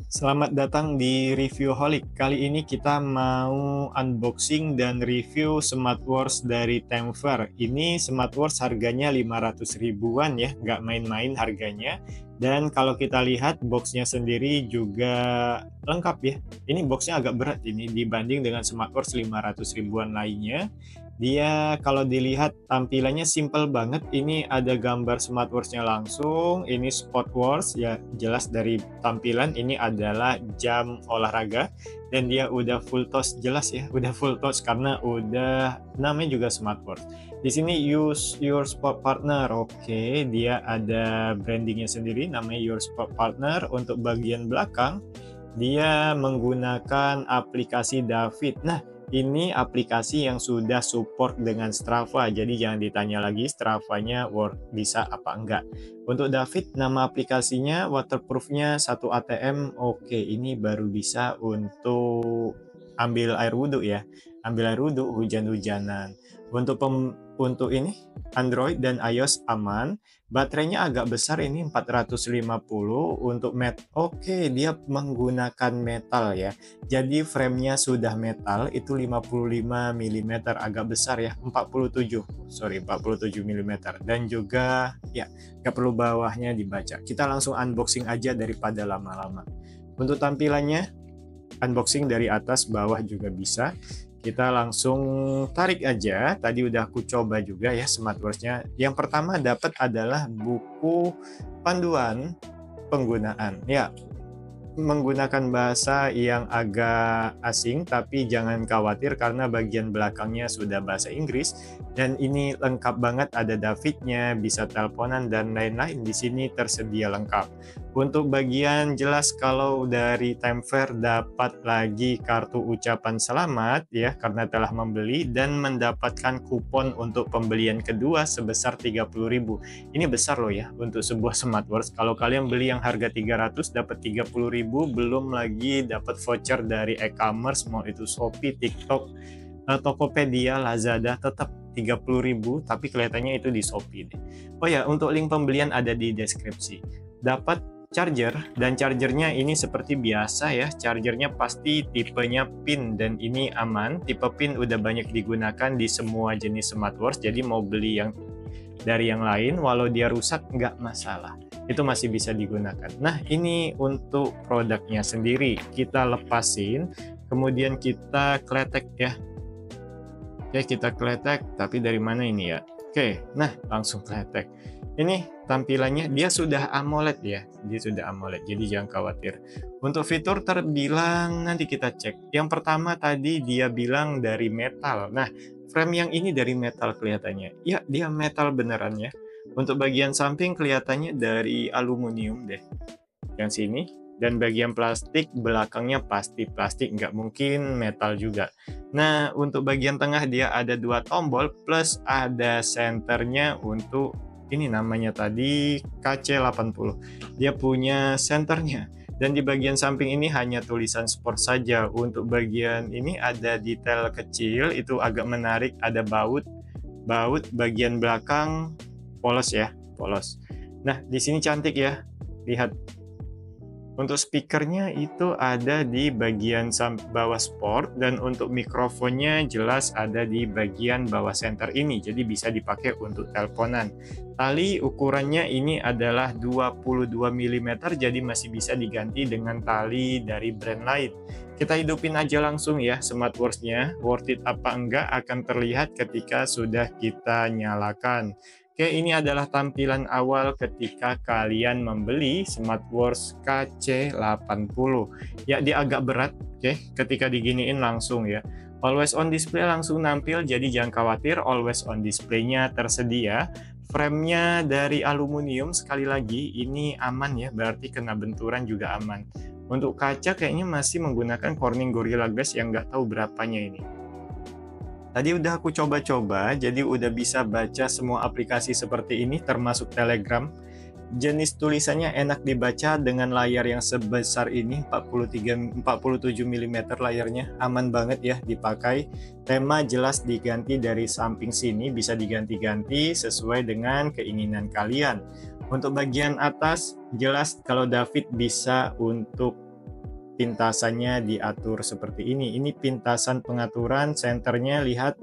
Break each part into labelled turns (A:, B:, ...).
A: Selamat datang di Reviewholic. Kali ini kita mau unboxing dan review smartwatch dari Temver. Ini smartwatch harganya 500 ribuan ya, nggak main-main harganya. Dan kalau kita lihat boxnya sendiri juga lengkap ya. Ini boxnya agak berat ini dibanding dengan smartwatch 500 ribuan lainnya. Dia kalau dilihat tampilannya simple banget. Ini ada gambar smartwatch-nya langsung. Ini sportwatch ya, jelas dari tampilan ini adalah jam olahraga dan dia udah full touch, jelas ya, udah full touch karena udah namanya juga smartwatch. Di sini use your sport partner. Oke, dia ada brandingnya sendiri namanya your sport partner. Untuk bagian belakang dia menggunakan aplikasi David. Nah, ini aplikasi yang sudah support dengan Strava, jadi jangan ditanya lagi Strava-nya bisa apa enggak. Untuk David, nama aplikasinya waterproof-nya 1 ATM. Oke, ini baru bisa untuk ambil air wudhu ya, ambil air wudhu hujan-hujanan. Untuk ini Android dan iOS aman. Baterainya agak besar ini 450 untuk Oke, dia menggunakan metal ya. Jadi framenya sudah metal, itu 55 mm, agak besar ya, 47 mm. Dan juga ya, nggak perlu bawahnya dibaca. Kita langsung unboxing aja daripada lama-lama. Untuk tampilannya, unboxing dari atas bawah juga bisa. Kita langsung tarik aja. Tadi udah aku coba juga ya smartwatch-nya. Yang pertama dapat adalah buku panduan penggunaan. Ya, menggunakan bahasa yang agak asing, tapi jangan khawatir karena bagian belakangnya sudah bahasa Inggris dan ini lengkap banget, ada David-nya, bisa teleponan dan lain-lain. Di sini tersedia lengkap. Untuk bagian jelas kalau dari Temver dapat lagi kartu ucapan selamat ya karena telah membeli dan mendapatkan kupon untuk pembelian kedua sebesar 30.000. Ini besar loh ya untuk sebuah smartwatch. Kalau kalian beli yang harga 300 dapat 30.000, belum lagi dapat voucher dari e-commerce, mau itu Shopee, TikTok, Tokopedia, Lazada, tetap 30.000, tapi kelihatannya itu di Shopee deh. Oh ya, untuk link pembelian ada di deskripsi. Dapat charger, dan chargernya ini seperti biasa ya, chargernya pasti tipenya pin dan ini aman. Tipe pin udah banyak digunakan di semua jenis smartwatch, jadi mau beli yang dari yang lain walau dia rusak nggak masalah, itu masih bisa digunakan. Nah, ini untuk produknya sendiri kita lepasin, kemudian kita kletek ya. Oke, kita kletek, tapi dari mana ini ya? Oke, nah langsung kletek. Ini tampilannya, dia sudah AMOLED ya, dia sudah AMOLED, jadi jangan khawatir. Untuk fitur terbilang nanti kita cek. Yang pertama tadi dia bilang dari metal. Nah, frame yang ini dari metal kelihatannya. Ya, dia metal beneran ya. Untuk bagian samping kelihatannya dari aluminium deh. Yang sini. Dan bagian plastik belakangnya pasti plastik, nggak mungkin metal juga. Nah, untuk bagian tengah dia ada 2 tombol plus ada senternya untuk ini namanya tadi KC80. Dia punya senternya. Dan di bagian samping ini hanya tulisan sport saja. Untuk bagian ini ada detail kecil, itu agak menarik, ada baut. Bagian belakang polos ya, polos. Nah, di sini cantik ya. Lihat. Untuk speakernya itu ada di bagian bawah sport dan untuk mikrofonnya jelas ada di bagian bawah center ini, jadi bisa dipakai untuk teleponan. Tali ukurannya ini adalah 22 mm, jadi masih bisa diganti dengan tali dari brand lain. Kita hidupin aja langsung ya smartwatch-nya, worth it apa enggak akan terlihat ketika sudah kita nyalakan. Oke, ini adalah tampilan awal ketika kalian membeli smartwatch KC80. Ya, dia agak berat, oke, ketika diginiin langsung ya. Always on display langsung nampil, jadi jangan khawatir, always on display-nya tersedia. Frame-nya dari aluminium, sekali lagi, ini aman ya, berarti kena benturan juga aman. Untuk kaca kayaknya masih menggunakan Corning Gorilla Glass yang nggak tahu berapanya ini. Tadi udah aku coba-coba, jadi udah bisa baca semua aplikasi seperti ini, termasuk Telegram. Jenis tulisannya enak dibaca dengan layar yang sebesar ini, 47 mm layarnya, aman banget ya dipakai. Tema jelas diganti dari samping sini, bisa diganti-ganti sesuai dengan keinginan kalian. Untuk bagian atas, jelas kalau David bisa untuk pintasannya diatur seperti ini. Ini pintasan pengaturan, senternya lihat.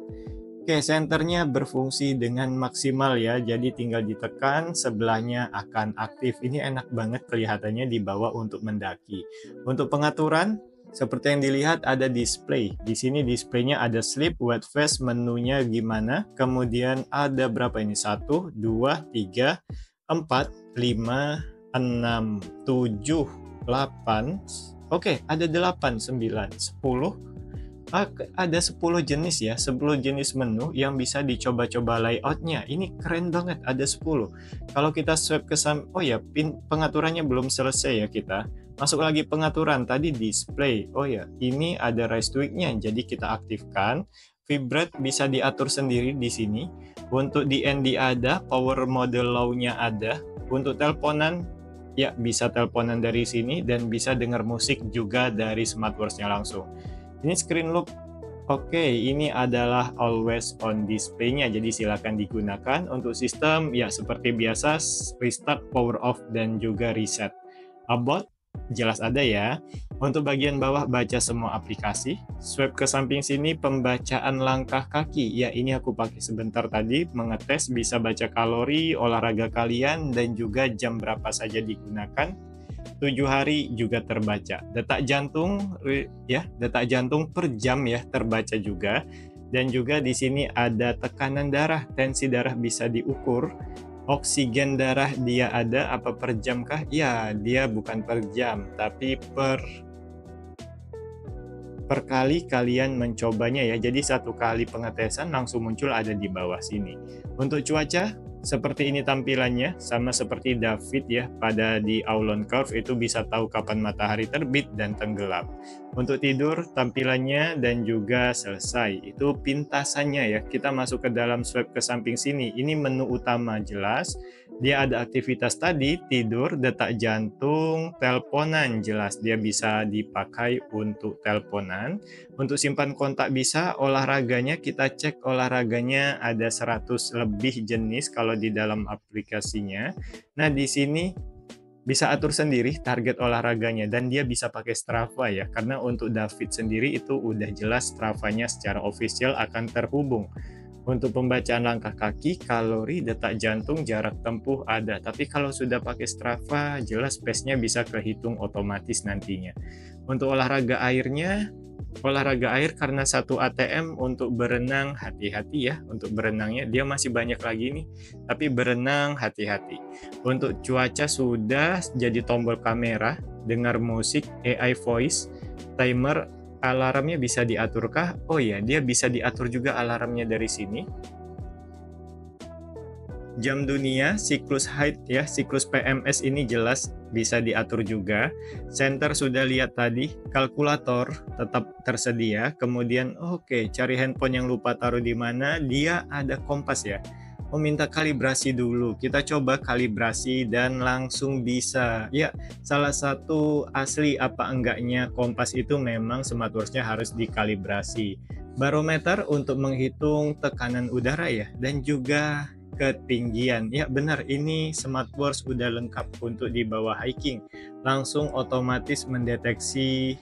A: Oke, senternya berfungsi dengan maksimal ya, jadi tinggal ditekan, sebelahnya akan aktif. Ini enak banget kelihatannya di bawah untuk mendaki. Untuk pengaturan, seperti yang dilihat ada display. Di sini displaynya ada sleep, wet face, menunya gimana. Kemudian ada berapa ini? 1, 2, 3, 4, 5, 6, 7, 8. Oke, ada 8, 9, 10. Ada 10 jenis ya, 10 jenis menu yang bisa dicoba-coba layoutnya. Ini keren banget, ada 10. Kalau kita swipe ke oh ya, pengaturannya belum selesai ya kita. Masuk lagi pengaturan, tadi display. Oh ya, ini ada rise tweak-nya, jadi kita aktifkan. Vibrate bisa diatur sendiri di sini. Untuk DND ada, power mode low-nya ada. Untuk teleponan, ya bisa teleponan dari sini dan bisa dengar musik juga dari smartwatch-nya langsung. Ini screen lock. Oke, ini adalah always on display-nya, jadi silakan digunakan. Untuk sistem, ya seperti biasa, restart, power off, dan juga reset. About, jelas ada ya. Untuk bagian bawah, baca semua aplikasi. Swipe ke samping sini, pembacaan langkah kaki. Ya, ini aku pakai sebentar tadi, mengetes bisa baca kalori, olahraga kalian, dan juga jam berapa saja digunakan. 7 hari juga terbaca. Detak jantung ya, detak jantung per jam ya terbaca juga. Dan juga di sini ada tekanan darah, tensi darah bisa diukur. Oksigen darah dia ada apa per jam kah? Ya, dia bukan per jam, tapi per kali kalian mencobanya ya. Jadi satu kali pengetesan langsung muncul ada di bawah sini. Untuk cuaca, seperti ini tampilannya, sama seperti David ya, pada di Aulon Curve itu bisa tahu kapan matahari terbit dan tenggelam. Untuk tidur, tampilannya dan juga selesai. Itu pintasannya ya, kita masuk ke dalam swipe ke samping sini. Ini menu utama jelas, dia ada aktivitas tadi, tidur, detak jantung, teleponan jelas, dia bisa dipakai untuk teleponan. Untuk simpan kontak bisa, olahraganya kita cek olahraganya ada 100 lebih jenis kalau di dalam aplikasinya. Nah, di sini bisa atur sendiri target olahraganya dan dia bisa pakai Strava ya, karena untuk David sendiri itu udah jelas Strava-nya secara official akan terhubung. Untuk pembacaan langkah kaki, kalori, detak jantung, jarak tempuh ada. Tapi kalau sudah pakai Strava, jelas pace-nya bisa kehitung otomatis nantinya. Untuk olahraga airnya, olahraga air karena 1 ATM untuk berenang hati-hati ya. Untuk berenangnya dia masih banyak lagi nih, tapi berenang hati-hati. Untuk cuaca sudah jadi tombol kamera, dengar musik, AI voice, timer, alarmnya bisa diaturkah? Oh iya, dia bisa diatur juga alarmnya dari sini. Jam dunia, siklus haid ya, siklus PMS ini jelas bisa diatur juga. Center sudah lihat tadi, kalkulator tetap tersedia. Kemudian oke, cari handphone yang lupa taruh di mana, dia ada kompas ya. Oh, minta kalibrasi dulu. Kita coba kalibrasi dan langsung bisa. Ya, salah satu asli apa enggaknya kompas itu memang smartwatch-nya harus dikalibrasi. Barometer untuk menghitung tekanan udara ya, dan juga ketinggian. Ya benar, ini smartwatch udah lengkap untuk di bawah hiking. Langsung otomatis mendeteksi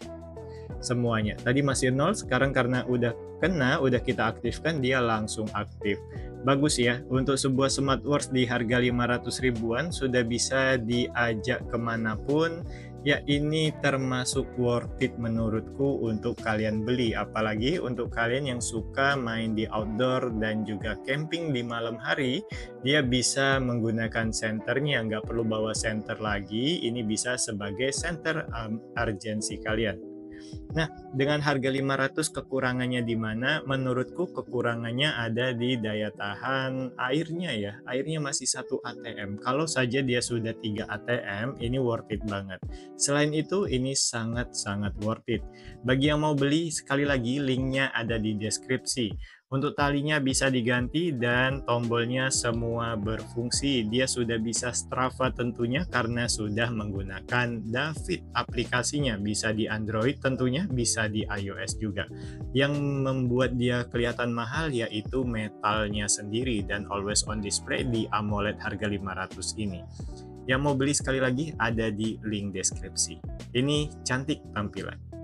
A: semuanya. Tadi masih 0, sekarang karena udah kena, udah kita aktifkan, dia langsung aktif. Bagus ya, untuk sebuah smartwatch di harga 500 ribuan sudah bisa diajak kemanapun. Ya ini termasuk worth it menurutku untuk kalian beli. Apalagi untuk kalian yang suka main di outdoor dan juga camping di malam hari. Dia bisa menggunakan senternya, nggak perlu bawa senter lagi. Ini bisa sebagai center urgency kalian. Nah, dengan harga 500 kekurangannya di mana? Menurutku kekurangannya ada di daya tahan airnya ya. Airnya masih 1 ATM. Kalau saja dia sudah 3 ATM, ini worth it banget. Selain itu, ini sangat-sangat worth it. Bagi yang mau beli, sekali lagi linknya ada di deskripsi. Untuk talinya bisa diganti dan tombolnya semua berfungsi. Dia sudah bisa Strava tentunya karena sudah menggunakan David aplikasinya. Bisa di Android tentunya, bisa di iOS juga. Yang membuat dia kelihatan mahal yaitu metalnya sendiri dan always on display di AMOLED harga 500 ini. Yang mau beli sekali lagi ada di link deskripsi. Ini cantik tampilan.